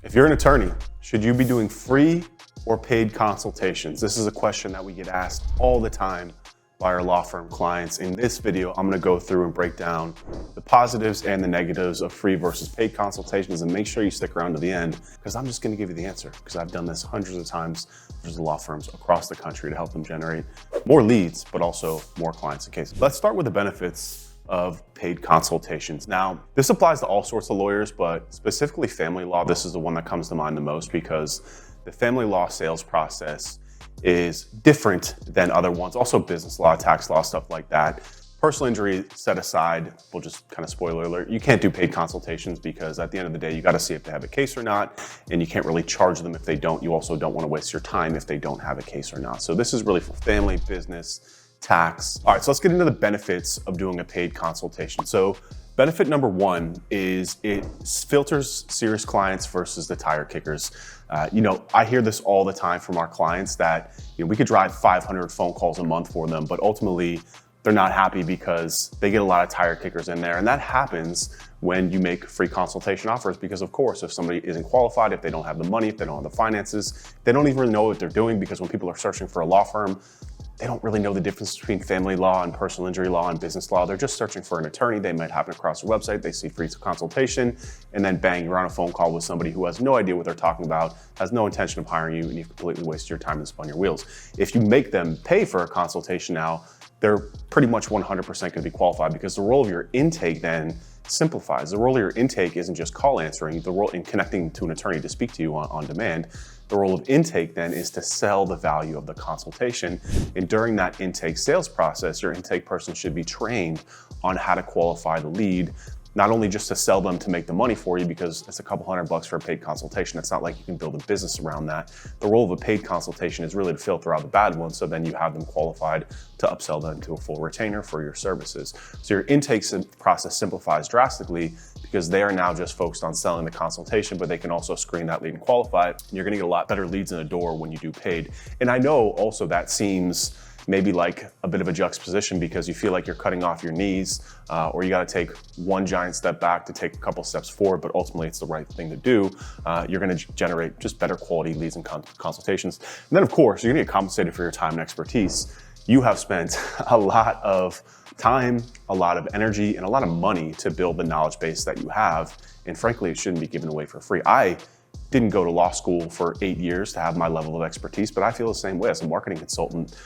If you're an attorney, should you be doing free or paid consultations? This is a question that we get asked all the time by our law firm clients. In this video, I'm going to go through and break down the positives and the negatives of free versus paid consultations, and make sure you stick around to the end because I'm just going to give you the answer, because I've done this hundreds of times with law firms across the country to help them generate more leads, but also more clients and cases. Let's start with the benefits of paid consultations. Now, this applies to all sorts of lawyers, but specifically family law. This is the one that comes to mind the most because the family law sales process is different than other ones. Also business law, tax law, stuff like that. Personal injury set aside, we'll just kind of spoiler alert, you can't do paid consultations because at the end of the day, you got to see if they have a case or not, and you can't really charge them if they don't. You also don't want to waste your time if they don't have a case or not. So this is really for family, business, tax. All right, so let's get into the benefits of doing a paid consultation. So benefit number one is it filters serious clients versus the tire kickers. I hear this all the time from our clients that we could drive 500 phone calls a month for them, but ultimately they're not happy because they get a lot of tire kickers in there. And that happens when you make free consultation offers, because of course, if somebody isn't qualified, if they don't have the money, if they don't have the finances, they don't even really know what they're doing, because when people are searching for a law firm, they don't really know the difference between family law and personal injury law and business law. They're just searching for an attorney. They might happen across your website, they see free consultation, and then bang, you're on a phone call with somebody who has no idea what they're talking about, has no intention of hiring you, and you've completely wasted your time and spun your wheels. If you make them pay for a consultation now, they're pretty much 100% going to be qualified, because the role of your intake then simplifies. The role of your intake isn't just call answering. The role in connecting to an attorney to speak to you on demand. The role of intake then is to sell the value of the consultation. And during that intake sales process, your intake person should be trained on how to qualify the lead, not only just to sell them to make the money for you, because it's a couple $100 for a paid consultation. It's not like you can build a business around that. The role of a paid consultation is really to filter out the bad ones, so then you have them qualified to upsell them to a full retainer for your services. So your intake process simplifies drastically, because they are now just focused on selling the consultation, but they can also screen that lead and qualify it. You're gonna get a lot better leads in the door when you do paid. And I know also that seems maybe like a bit of a juxtaposition, because you feel like you're cutting off your knees, or you got to take one giant step back to take a couple steps forward, but ultimately it's the right thing to do. You're going to generate just better quality leads and consultations. And then of course, you're going to get compensated for your time and expertise. You have spent a lot of time, a lot of energy, and a lot of money to build the knowledge base that you have. And frankly, it shouldn't be given away for free. I didn't go to law school for 8 years to have my level of expertise, but I feel the same way as a marketing consultant.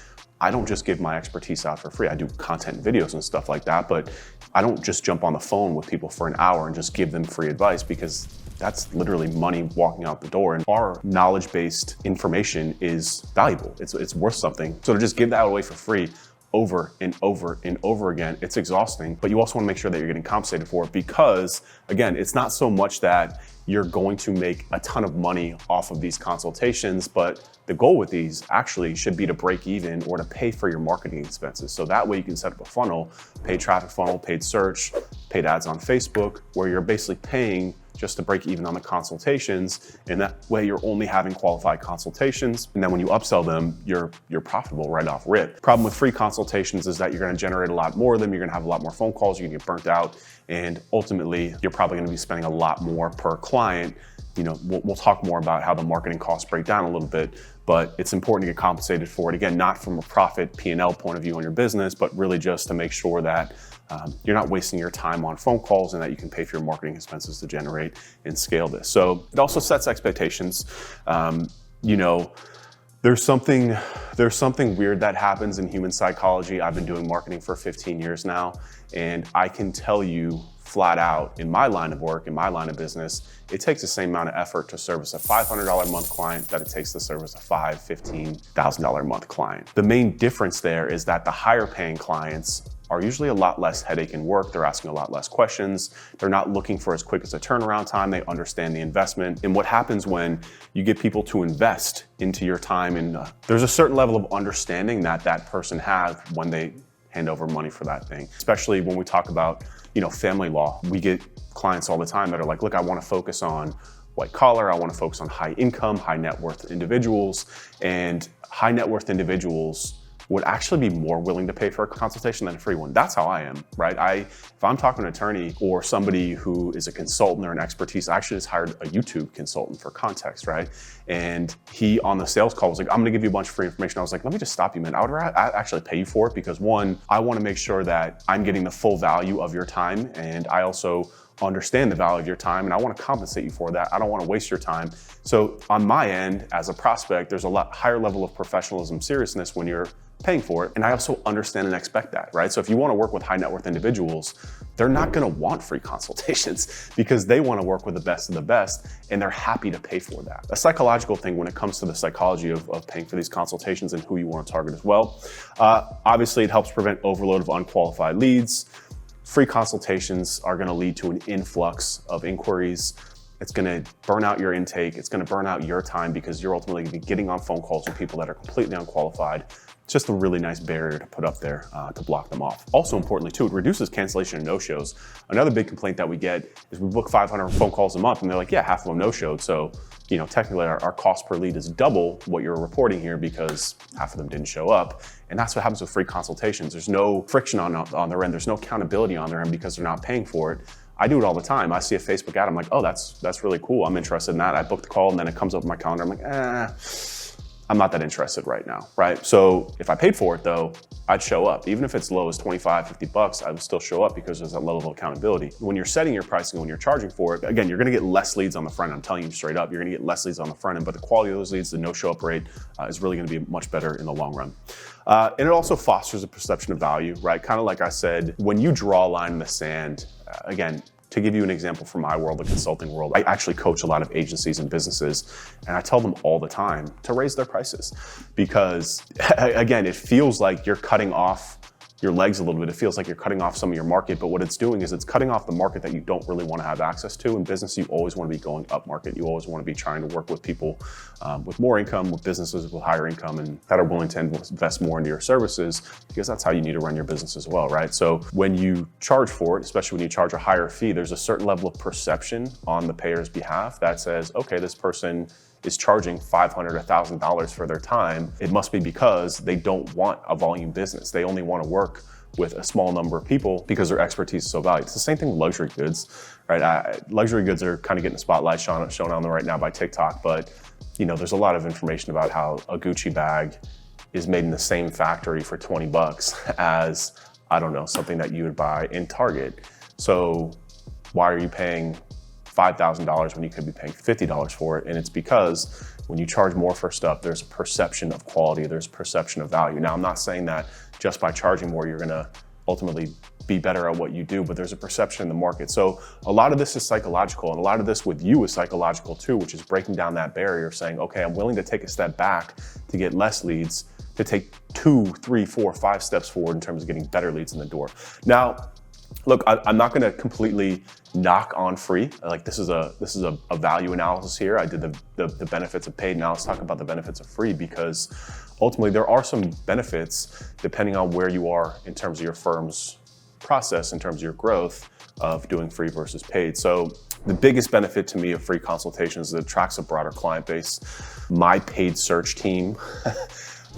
I don't just give my expertise out for free. I do content videos and stuff like that, but I don't just jump on the phone with people for an hour and just give them free advice, because that's literally money walking out the door. And our knowledge-based information is valuable. It's worth something. So to just give that away for free over and over and over again, it's exhausting. But you also want to make sure that you're getting compensated for it, because again, it's not so much that you're going to make a ton of money off of these consultations, but the goal with these actually should be to break even or to pay for your marketing expenses. So that way you can set up a funnel, paid traffic funnel, paid search, paid ads on Facebook, where you're basically paying just to break even on the consultations. And that way you're only having qualified consultations. And then when you upsell them, you're profitable right off rip. Problem with free consultations is that you're going to generate a lot more of them. You're going to have a lot more phone calls. You're going to get burnt out. And ultimately, you're probably going to be spending a lot more per client. We'll talk more about how the marketing costs break down a little bit, but it's important to get compensated for it. Again, not from a profit P&L point of view on your business, but really just to make sure that you're not wasting your time on phone calls, and that you can pay for your marketing expenses to generate and scale this. So it also sets expectations. There's something weird that happens in human psychology. I've been doing marketing for 15 years now, and I can tell you flat out, in my line of work, in my line of business, it takes the same amount of effort to service a $500 a month client that it takes to service a $15,000 a month client. The main difference there is that the higher paying clients are usually a lot less headache and work. They're asking a lot less questions. They're not looking for as quick as a turnaround time. They understand the investment. And what happens when you get people to invest into your time, and there's a certain level of understanding that that person has when they hand over money for that thing. Especially when we talk about family law. We get clients all the time that are like, look, I want to focus on white collar. I want to focus on high income, high net worth individuals. And high net worth individuals would actually be more willing to pay for a consultation than a free one. That's how I am, right? If I'm talking to an attorney or somebody who is a consultant or an expertise, I actually just hired a YouTube consultant for context, right? And he on the sales call was like, I'm gonna give you a bunch of free information. I was like, let me just stop you, man. I would actually pay you for it because one, I wanna make sure that I'm getting the full value of your time, and I also understand the value of your time, and I want to compensate you for that. I don't want to waste your time. So on my end, as a prospect, there's a lot higher level of professionalism, seriousness when you're paying for it. And I also understand and expect that, right? So if you want to work with high net worth individuals, they're not going to want free consultations because they want to work with the best of the best, and they're happy to pay for that. A psychological thing when it comes to the psychology of paying for these consultations and who you want to target as well. Obviously, it helps prevent overload of unqualified leads. Free consultations are going to lead to an influx of inquiries. It's going to burn out your intake. It's going to burn out your time because you're ultimately going to be getting on phone calls with people that are completely unqualified. It's just a really nice barrier to put up there to block them off. Also importantly too, it reduces cancellation and no-shows. Another big complaint that we get is we book 500 phone calls a month and they're like, yeah, half of them no-showed. So, you know, technically our cost per lead is double what you're reporting here because half of them didn't show up. And that's what happens with free consultations. There's no friction on their end. There's no accountability on their end because they're not paying for it. I do it all the time. I see a Facebook ad, I'm like, oh, that's really cool. I'm interested in that. I book the call and then it comes up on my calendar. I'm like, I'm not that interested right now, right? So if I paid for it though, I'd show up. Even if it's low as 25, 50 bucks, I would still show up because there's that level of accountability. When you're setting your pricing, when you're charging for it, again, you're gonna get less leads on the front end. I'm telling you straight up, you're gonna get less leads on the front end, but the quality of those leads, the no show up rate is really gonna be much better in the long run. And it also fosters a perception of value, right? Kind of like I said, when you draw a line in the sand, again, to give you an example from my world, the consulting world, I actually coach a lot of agencies and businesses, and I tell them all the time to raise their prices because, again, it feels like you're cutting off your legs a little bit. It feels like you're cutting off some of your market, but what it's doing is it's cutting off the market that you don't really want to have access to. In business, you always want to be going up market. You always want to be trying to work with people with more income, with businesses with higher income, and that are willing to invest more into your services because that's how you need to run your business as well, right? So when you charge for it, especially when you charge a higher fee, there's a certain level of perception on the payer's behalf that says, okay, this person is charging $500, $1,000 for their time. It must be because they don't want a volume business. They only want to work with a small number of people because their expertise is so valued. It's the same thing with luxury goods, right? Luxury goods are kind of getting the spotlight shown on them right now by TikTok, but you know, there's a lot of information about how a Gucci bag is made in the same factory for 20 bucks as, I don't know, something that you would buy in Target. So why are you paying $5,000 when you could be paying $50 for it? And it's because when you charge more for stuff, there's a perception of quality, there's a perception of value. Now, I'm not saying that just by charging more, you're gonna ultimately be better at what you do, but there's a perception in the market. So a lot of this is psychological, and a lot of this with you is psychological too, which is breaking down that barrier, saying, okay, I'm willing to take a step back to get less leads, to take 2, 3, 4, 5 steps forward in terms of getting better leads in the door. Now, look, I'm not going to completely knock on free. Like this is a value analysis here. I did the benefits of paid. Now let's talk about the benefits of free, because ultimately there are some benefits depending on where you are in terms of your firm's process, in terms of your growth of doing free versus paid. So the biggest benefit to me of free consultations is it attracts a broader client base. My paid search team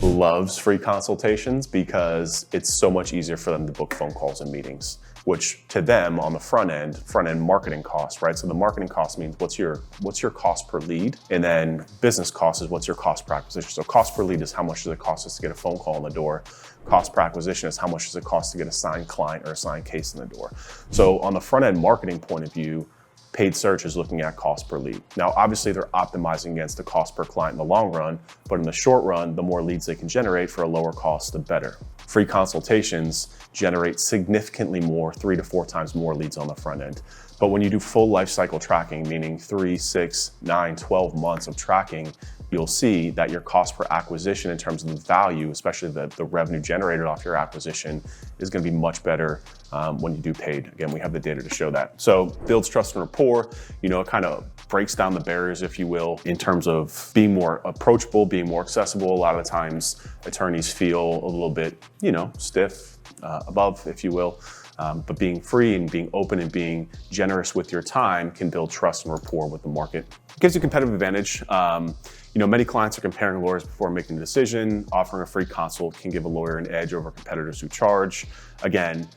loves free consultations because it's so much easier for them to book phone calls and meetings, which to them on the front end marketing cost, right? So the marketing cost means what's your cost per lead, and then business cost is what's your cost per acquisition. So cost per lead is how much does it cost us to get a phone call in the door. Cost per acquisition is how much does it cost to get a signed client or a signed case in the door. So on the front end marketing point of view, paid search is looking at cost per lead. Now, obviously they're optimizing against the cost per client in the long run, but in the short run, the more leads they can generate for a lower cost, the better. Free consultations generate significantly more, 3 to 4 times more leads on the front end. But when you do full life cycle tracking, meaning 3, 6, 9, 12 months of tracking, you'll see that your cost per acquisition in terms of the value, especially the revenue generated off your acquisition, is going to be much better when you do paid. Again, we have the data to show that. So builds trust and rapport, you know, it kind of breaks down the barriers, if you will, in terms of being more approachable, being more accessible. A lot of the times attorneys feel a little bit, you know, stiff, above, if you will. But being free and being open and being generous with your time can build trust and rapport with the market. It gives you a competitive advantage. Many clients are comparing lawyers before making a decision. Offering a free consult can give a lawyer an edge over competitors who charge. Again,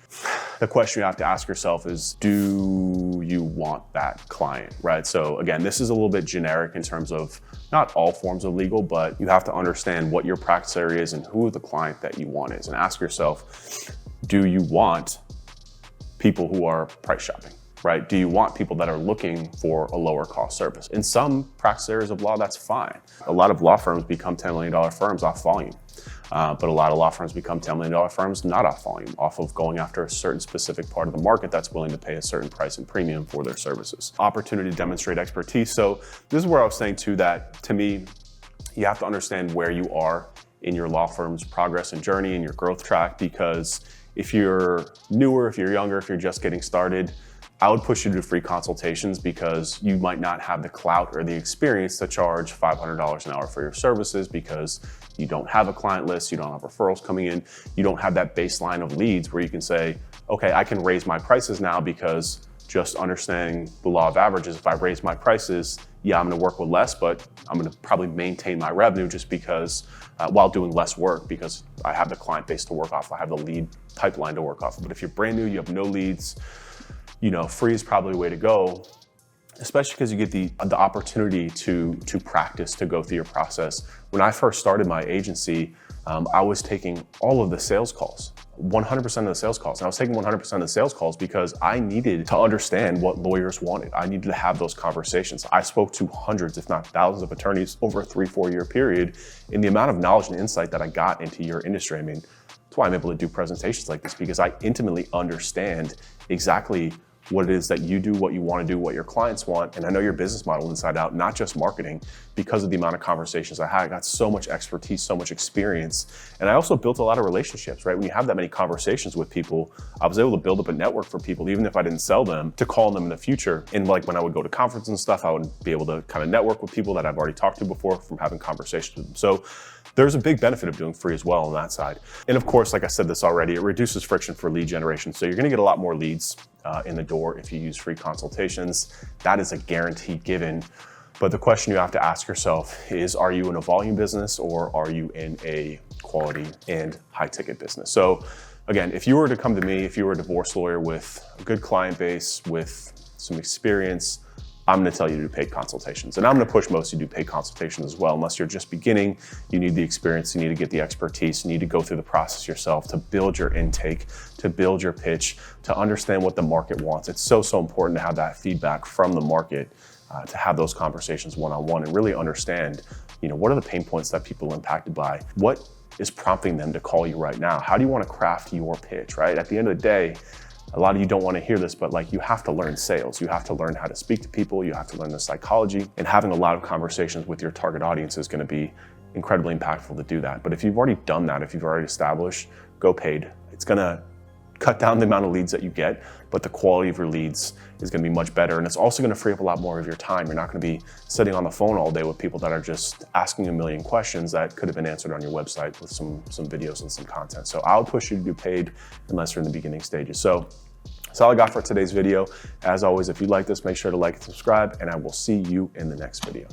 the question you have to ask yourself is, do you want that client, right? So again, this is a little bit generic in terms of not all forms of legal, but you have to understand what your practice area is and who the client that you want is, and ask yourself, do you want people who are price shopping, right? Do you want people that are looking for a lower cost service? In some practice areas of law, that's fine. A lot of law firms become $10 million firms off volume. But a lot of law firms become $10 million firms not off volume, off of going after a certain specific part of the market that's willing to pay a certain price and premium for their services. Opportunity to demonstrate expertise. So this is where I was saying too, that to me, you have to understand where you are in your law firm's progress and journey and your growth track, because if you're newer, if you're younger, if you're just getting started, I would push you to do free consultations, because you might not have the clout or the experience to charge $500 an hour for your services, because you don't have a client list, you don't have referrals coming in, you don't have that baseline of leads where you can say, okay, I can raise my prices now, because just understanding the law of averages, if I raise my prices, yeah, I'm gonna work with less, but I'm gonna probably maintain my revenue just because, while doing less work, because I have the client base to work off, I have the lead pipeline to work off. But if you're brand new, you have no leads, free is probably the way to go, especially because you get the opportunity to practice, to go through your process. When I first started my agency, I was taking all of the sales calls, 100% of the sales calls. And I was taking 100% of the sales calls because I needed to understand what lawyers wanted. I needed to have those conversations. I spoke to hundreds, if not thousands of attorneys over a 3-4 year period. And the amount of knowledge and insight that I got into your industry, that's why I'm able to do presentations like this, because I intimately understand exactly what it is that you do, what you want to do, what your clients want. And I know your business model inside out, not just marketing, because of the amount of conversations I had. I got so much expertise, so much experience. And I also built a lot of relationships, right? When you have that many conversations with people, I was able to build up a network for people, even if I didn't sell them, to call them in the future. And like when I would go to conferences and stuff, I would be able to kind of network with people that I've already talked to before from having conversations with them. So there's a big benefit of doing free as well on that side. And of course, like I said this already, it reduces friction for lead generation. So you're gonna get a lot more leads in the door if you use free consultations. That is a guarantee given. But the question you have to ask yourself is, are you in a volume business or are you in a quality and high ticket business? So again, if you were to come to me, if you were a divorce lawyer with a good client base, with some experience, I'm gonna tell you to do paid consultations. And I'm gonna push most of you to do paid consultations as well. Unless you're just beginning, you need the experience, you need to get the expertise, you need to go through the process yourself to build your intake, to build your pitch, to understand what the market wants. It's so important to have that feedback from the market, to have those conversations one-on-one and really understand, what are the pain points that people are impacted by? What is prompting them to call you right now? How do you wanna craft your pitch, right? At the end of the day, a lot of you don't want to hear this, but you have to learn sales. You have to learn how to speak to people. You have to learn the psychology, and having a lot of conversations with your target audience is going to be incredibly impactful to do that. But if you've already done that, if you've already established, go paid. It's going to cut down the amount of leads that you get, but the quality of your leads is going to be much better. And it's also going to free up a lot more of your time. You're not going to be sitting on the phone all day with people that are just asking a million questions that could have been answered on your website with some videos and some content. So I would push you to do paid unless you're in the beginning stages. So that's all I got for today's video. As always, if you like this, make sure to like and subscribe, and I will see you in the next video.